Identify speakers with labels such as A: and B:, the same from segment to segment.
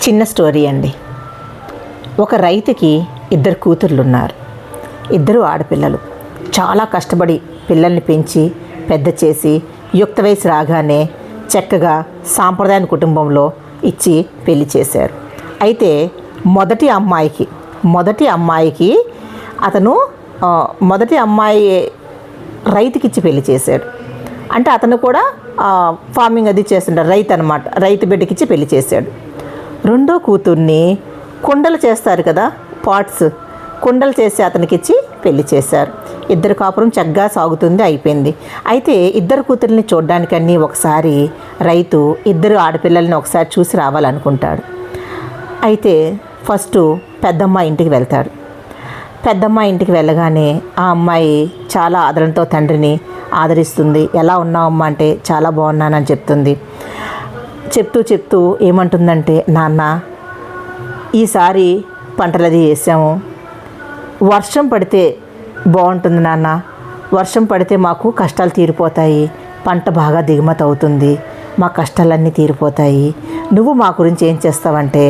A: చిన్న స్టోరీ అండి. ఒక రైతుకి ఇద్దరు కూతుర్లు ఉన్నారు. ఇద్దరు ఆడపిల్లలు. చాలా కష్టపడి పిల్లల్ని పెంచి పెద్ద చేసి యుక్త వయసు రాగానే చక్కగా సాంప్రదాయ కుటుంబంలో ఇచ్చి పెళ్లి చేశారు. అయితే మొదటి అమ్మాయికి అతను మొదటి అమ్మాయి రైతుకి ఇచ్చి పెళ్లి చేశాడు. అంటే అతను కూడా ఫార్మింగ్ అది చేస్తుంటాడు, రైతు అనమాట. రైతు బిడ్డకిచ్చి పెళ్లి చేశాడు. రెండో కూతుర్ని కుండలు చేస్తారు కదా, పాట్స్, కుండలు చేసి అతనికి ఇచ్చి పెళ్లి చేశారు. ఇద్దరు కాపురం చక్కగా సాగుతుంది, అయిపోయింది. అయితే ఇద్దరు కూతుర్ని చూడడానికన్నీ ఒకసారి రైతు ఇద్దరు ఆడపిల్లల్ని ఒకసారి చూసి రావాలనుకుంటాడు. అయితే ఫస్ట్ పెద్దమ్మ ఇంటికి వెళ్తాడు. పెద్దమ్మ ఇంటికి వెళ్ళగానే ఆ అమ్మాయి చాలా ఆదరణతో తండ్రిని ఆదరిస్తుంది. ఎలా ఉన్నావమ్మా అంటే చాలా బాగున్నానని చెప్తుంది. చెప్తూ ఏమంటుందంటే, నాన్న ఈసారి పంటలది వేసాము, వర్షం పడితే బాగుంటుంది నాన్న, వర్షం పడితే మాకు కష్టాలు తీరిపోతాయి, పంట బాగా దిగుమతి అవుతుంది, మా కష్టాలన్నీ తీరిపోతాయి, నువ్వు మా గురించి ఏం చేస్తావంటే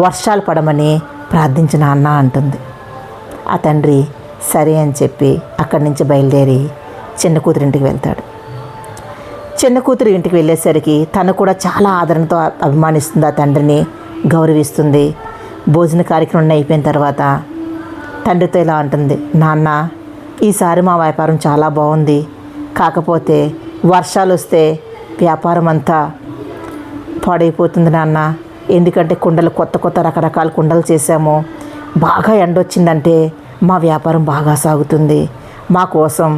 A: వర్షాలు పడమని ప్రార్థించు నాన్న అంటుంది. ఆ తండ్రి సరే అని చెప్పి అక్కడి నుంచి బయలుదేరి చిన్న కూతురు ఇంటికి వెళ్తాడు. చిన్న కూతురు ఇంటికి వెళ్ళేసరికి తను కూడా చాలా ఆదరణతో అభిమానిస్తుంది, ఆ తండ్రిని గౌరవిస్తుంది. భోజన కార్యక్రమం అయిపోయిన తర్వాత తండ్రితో ఇలా అంటుంది, నాన్న ఈసారి మా వ్యాపారం చాలా బాగుంది, కాకపోతే వర్షాలు వస్తే వ్యాపారం అంతా పాడైపోతుంది నాన్న. ఎందుకంటే కుండలు కొత్త రకరకాల కుండలు చేసాము, బాగా ఎండ వచ్చిందంటే మా వ్యాపారం బాగా సాగుతుంది, మా కోసం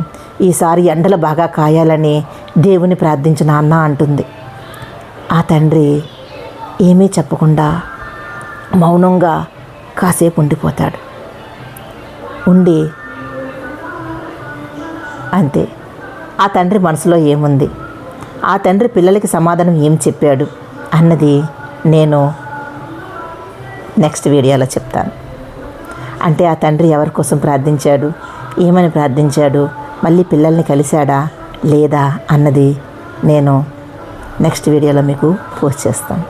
A: ఈసారి ఎండలు బాగా కాయాలని దేవుని ప్రార్థించు నాన్న అంటుంది. ఆ తండ్రి ఏమీ చెప్పకుండా మౌనంగా కాసేపు ఉండిపోతాడు. ఉండి అంతే. ఆ తండ్రి మనసులో ఏముంది, ఆ తండ్రి పిల్లలకి సమాధానం ఏం చెప్పాడు అన్నది నేను నెక్స్ట్ వీడియోలో చెప్తాను. అంటే ఆ తండ్రి ఎవరి కోసం ప్రార్థించాడు, ఏమని ప్రార్థించాడు, మళ్ళీ పిల్లల్ని కలిశాడా లేదా అన్నది నేను నెక్స్ట్ వీడియోలో మీకు పోస్ట్ చేస్తాను.